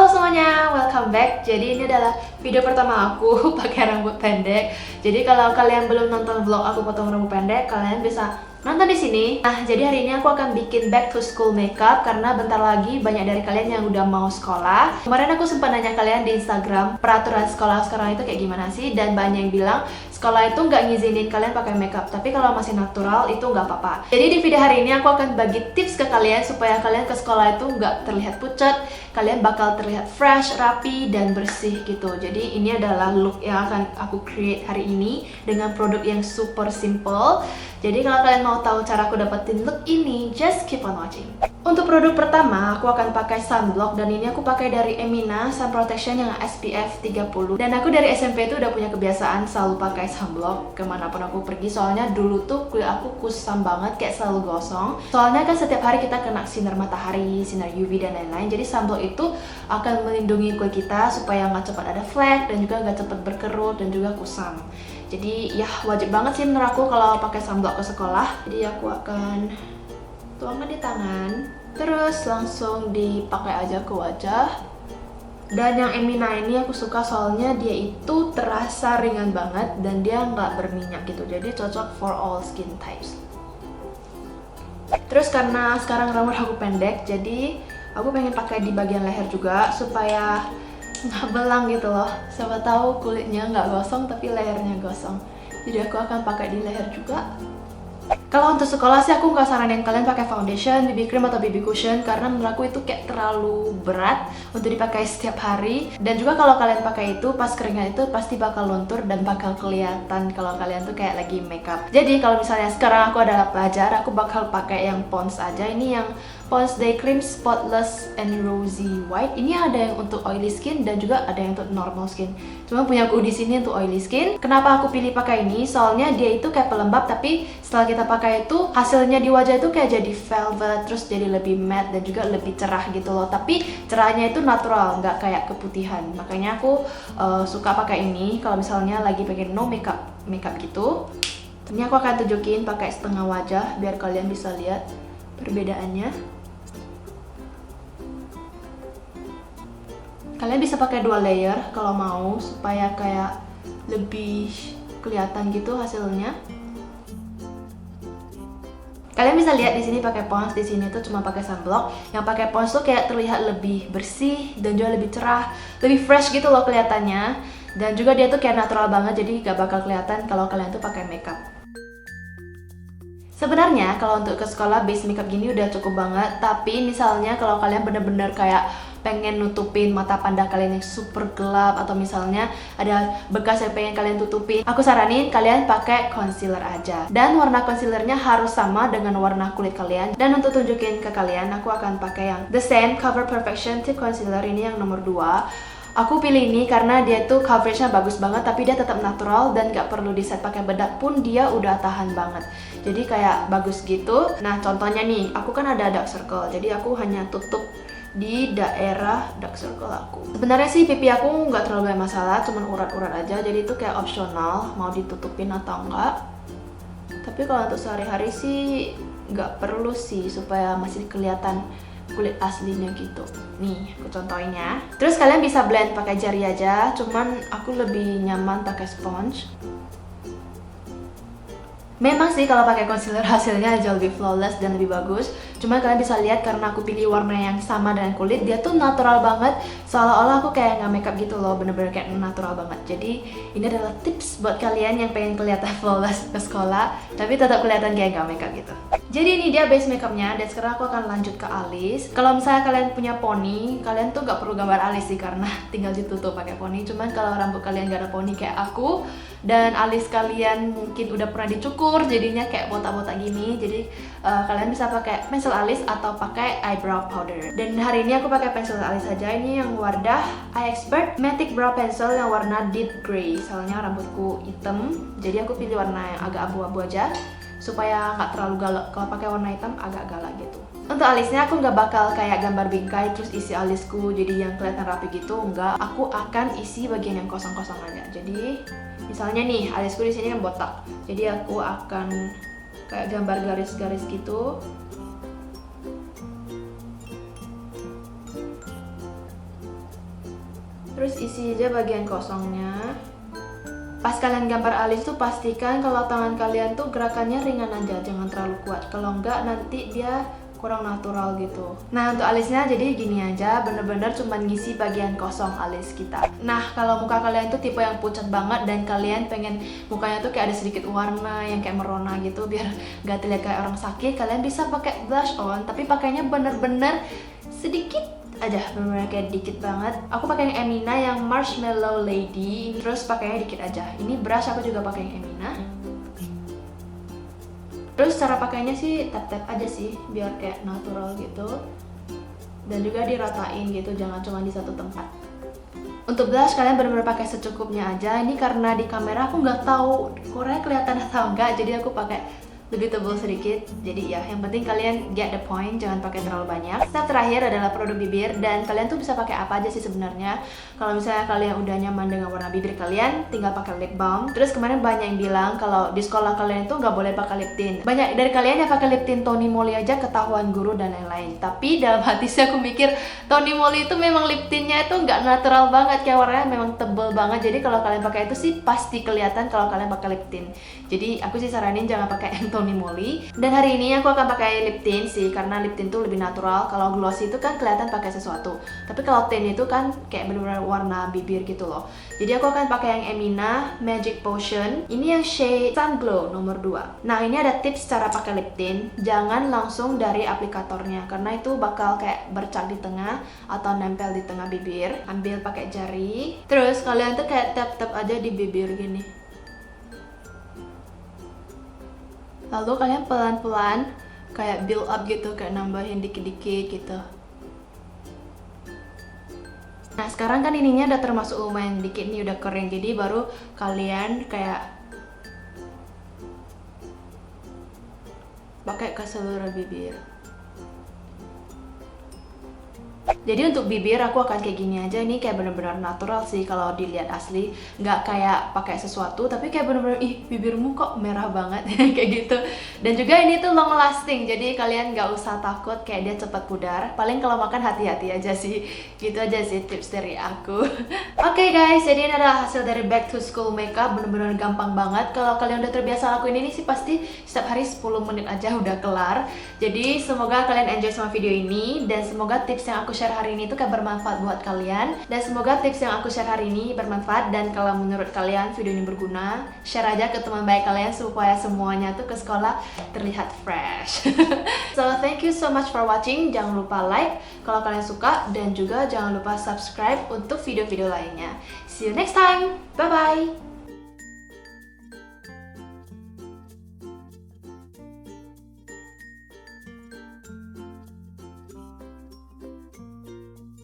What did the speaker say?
semuanya, welcome back. Jadi ini adalah video pertama aku pakai rambut pendek. Jadi kalau kalian belum nonton vlog aku potong rambut pendek, kalian bisa nonton di sini. Nah, jadi hari ini aku akan bikin back to school makeup karena bentar lagi banyak dari kalian yang udah mau sekolah. Kemarin aku sempat nanya kalian di Instagram peraturan sekolah sekarang itu kayak gimana sih, dan banyak yang bilang sekolah itu nggak ngizinin kalian pakai makeup, tapi kalau masih natural itu nggak apa-apa. Jadi di video hari ini aku akan bagi tips ke kalian supaya kalian ke sekolah itu nggak terlihat pucat, kalian bakal terlihat fresh, rapi, dan bersih gitu. Jadi ini adalah look yang akan aku create hari ini dengan produk yang super simple. Jadi kalau kalian mau tahu cara aku dapetin look ini, just keep on watching. Untuk produk pertama, aku akan pakai sunblock, dan ini aku pakai dari Emina Sun Protection yang SPF 30. Dan aku dari SMP itu udah punya kebiasaan selalu pakai sunblock kemanapun aku pergi. Soalnya dulu tuh kulit aku kusam banget, kayak selalu gosong. Soalnya kan setiap hari kita kena sinar matahari, sinar UV dan lain-lain. Jadi sunblock itu akan melindungi kulit kita supaya nggak cepat ada flek dan juga nggak cepat berkerut dan juga kusam. Jadi ya wajib banget sih menurut aku kalau pakai sunblock ke sekolah. Jadi aku akan tuangkan di tangan, terus langsung dipakai aja ke wajah. Dan yang Emina ini aku suka soalnya dia itu terasa ringan banget dan dia nggak berminyak gitu, jadi cocok for all skin types. Terus karena sekarang rambut aku pendek, jadi aku pengen pakai di bagian leher juga supaya nggak belang gitu loh. Siapa tahu kulitnya nggak gosong tapi lehernya gosong, jadi aku akan pakai di leher juga. Kalau untuk sekolah sih aku nggak saranin kalian pakai foundation, BB cream atau BB cushion karena menurut aku itu kayak terlalu berat untuk dipakai setiap hari. Dan juga kalau kalian pakai itu pas keringat itu pasti bakal luntur dan bakal kelihatan kalau kalian tuh kayak lagi makeup. Jadi kalau misalnya sekarang aku adalah pelajar, aku bakal pakai yang Pond's aja. Ini yang Pond's Day Cream Spotless and Rosy White. Ini ada yang untuk oily skin dan juga ada yang untuk normal skin. Cuma punya aku di sini untuk oily skin. Kenapa aku pilih pakai ini? Soalnya dia itu kayak pelembab, tapi setelah kita pakai itu hasilnya di wajah itu kayak jadi velvet, terus jadi lebih matte dan juga lebih cerah gitu loh. Tapi cerahnya itu natural, nggak kayak keputihan. Makanya aku suka pakai ini kalau misalnya lagi pengen no makeup gitu. Ini aku akan tunjukin pakai setengah wajah biar kalian bisa lihat perbedaannya. Kalian bisa pakai 2 layer kalau mau supaya kayak lebih kelihatan gitu hasilnya. Kalian bisa lihat di sini pakai Pond's, di sini tuh cuma pakai sunblock. Yang pakai Pond's tuh kayak terlihat lebih bersih dan juga lebih cerah, lebih fresh gitu loh kelihatannya. Dan juga dia tuh kayak natural banget, jadi gak bakal kelihatan kalau kalian tuh pakai makeup. Sebenarnya kalau untuk ke sekolah base makeup gini udah cukup banget. Tapi misalnya kalau kalian bener-bener kayak pengen nutupin mata panda kalian yang super gelap, atau misalnya ada bekas yang pengen kalian tutupin, aku saranin kalian pakai concealer aja. Dan warna concealernya harus sama dengan warna kulit kalian. Dan untuk tunjukin ke kalian, aku akan pakai yang The Scent Cover Perfection Tip Concealer, ini yang nomor 2. Aku pilih ini karena dia tuh coveragenya bagus banget, tapi dia tetap natural dan gak perlu di set pakai bedak pun dia udah tahan banget. Jadi kayak bagus gitu. Nah contohnya nih, aku kan ada dark circle, jadi aku hanya tutup di daerah dark circle aku. Sebenarnya sih pipi aku nggak terlalu banyak masalah, cuman urat-urat aja, jadi itu kayak opsional mau ditutupin atau enggak. Tapi kalau untuk sehari-hari sih nggak perlu sih, supaya masih kelihatan kulit aslinya gitu. Nih aku contohin ya. Terus kalian bisa blend pakai jari aja, cuman aku lebih nyaman pakai sponge. Memang sih kalau pakai concealer hasilnya jauh lebih flawless dan lebih bagus. Cuma kalian bisa lihat karena aku pilih warna yang sama dengan kulit, dia tuh natural banget. Seolah-olah aku kayak nggak makeup gitu loh, bener-bener kayak natural banget. Jadi ini adalah tips buat kalian yang pengen kelihatan flawless ke sekolah, tapi tetap kelihatan kayak nggak makeup gitu. Jadi ini dia base makeupnya, dan sekarang aku akan lanjut ke alis. Kalau misalnya kalian punya poni, kalian tuh nggak perlu gambar alis sih karena tinggal ditutup pakai poni. Cuman kalau rambut kalian nggak ada poni kayak aku, dan alis kalian mungkin udah pernah dicukur jadinya kayak botak-botak gini, jadi kalian bisa pakai pensil alis atau pakai eyebrow powder. Dan hari ini aku pakai pensil alis saja. Ini yang Wardah Eye Expert Matic Brow Pencil yang warna deep grey. Soalnya rambutku hitam, jadi aku pilih warna yang agak abu-abu aja supaya nggak terlalu galak. Kalau pakai warna hitam agak galak gitu. Untuk alisnya aku nggak bakal kayak gambar bingkai terus isi alisku jadi yang kelihatan rapi gitu, enggak. Aku akan isi bagian yang kosong-kosong aja. Jadi misalnya nih alisku di sini kan botak, jadi aku akan kayak gambar garis-garis gitu. Terus isi aja bagian kosongnya. Pas kalian gambar alis tuh pastikan kalau tangan kalian tuh gerakannya ringan aja, jangan terlalu kuat. Kalau enggak nanti dia kurang natural gitu. Nah untuk alisnya jadi gini aja, bener-bener cuma ngisi bagian kosong alis kita. Nah kalau muka kalian tuh tipe yang pucat banget dan kalian pengen mukanya tuh kayak ada sedikit warna yang kayak merona gitu biar gak terlihat kayak orang sakit, kalian bisa pakai blush on, tapi pakainya bener-bener sedikit aja, bener-bener kayak dikit banget. Aku pakai yang Emina yang Marshmallow Lady, terus pakainya dikit aja. Ini brush aku juga pakai yang Emina. Terus cara pakainya sih tap-tap aja sih, biar kayak natural gitu. Dan juga diratain gitu, jangan cuma di satu tempat. Untuk blush kalian benar-benar pakai secukupnya aja. Ini karena di kamera aku nggak tahu Korea kelihatan atau enggak, jadi aku pakai lebih tebal sedikit. Jadi ya, yang penting kalian get the point, jangan pakai terlalu banyak. Step terakhir adalah produk bibir, dan kalian tuh bisa pakai apa aja sih sebenarnya. Kalau misalnya kalian udah nyaman dengan warna bibir kalian, tinggal pakai lip balm. Terus kemarin banyak yang bilang kalau di sekolah kalian itu nggak boleh pakai lip tint. Banyak dari kalian yang pakai lip tint Tony Moly aja ketahuan guru dan lain-lain. Tapi dalam hati sih aku mikir Tony Moly itu memang lip tintnya itu nggak natural banget, kayak warnanya memang tebel banget. Jadi kalau kalian pakai itu sih pasti kelihatan kalau kalian pakai lip tint. Jadi aku sih saranin jangan pakai Tony Moly. Dan hari ini aku akan pakai lip tint sih, karena lip tint tuh lebih natural. Kalau glossy itu kan kelihatan pakai sesuatu, tapi kalau tint itu kan kayak bener-bener warna bibir gitu loh. Jadi aku akan pakai yang Emina Magic Potion. Ini yang shade Sun Glow nomor 2. Nah ini ada tips cara pakai lip tint. Jangan langsung dari aplikatornya, karena itu bakal kayak bercak di tengah atau nempel di tengah bibir. Ambil pakai jari, terus kalian tuh kayak tap-tap aja di bibir gini. Lalu kalian pelan-pelan kayak build up gitu, kayak nambahin dikit-dikit gitu. Nah sekarang kan ininya udah termasuk lumayan dikit nih, udah kering. Jadi baru kalian kayak pakai ke seluruh bibir. Jadi untuk bibir aku akan kayak gini aja. Ini kayak bener-bener natural sih kalau dilihat asli, nggak kayak pakai sesuatu, tapi kayak bener-bener ih bibirmu kok merah banget kayak gitu. Dan juga ini tuh long lasting, jadi kalian nggak usah takut kayak dia cepat pudar. Paling kalau makan hati-hati aja sih. Gitu aja sih tips dari aku. Oke guys, jadi ini adalah hasil dari back to school makeup. Bener-bener gampang banget. Kalau kalian udah terbiasa lakuin ini sih pasti setiap hari 10 menit aja udah kelar. Jadi semoga kalian enjoy sama video ini, dan semoga tips yang aku share hari ini tuh kayak bermanfaat buat kalian. Dan semoga tips yang aku share hari ini bermanfaat, dan kalau menurut kalian video ini berguna, share aja ke teman baik kalian supaya semuanya tuh ke sekolah terlihat fresh. So thank you so much for watching. Jangan lupa like kalau kalian suka, dan juga jangan lupa subscribe untuk video-video lainnya. See you next time. Bye bye.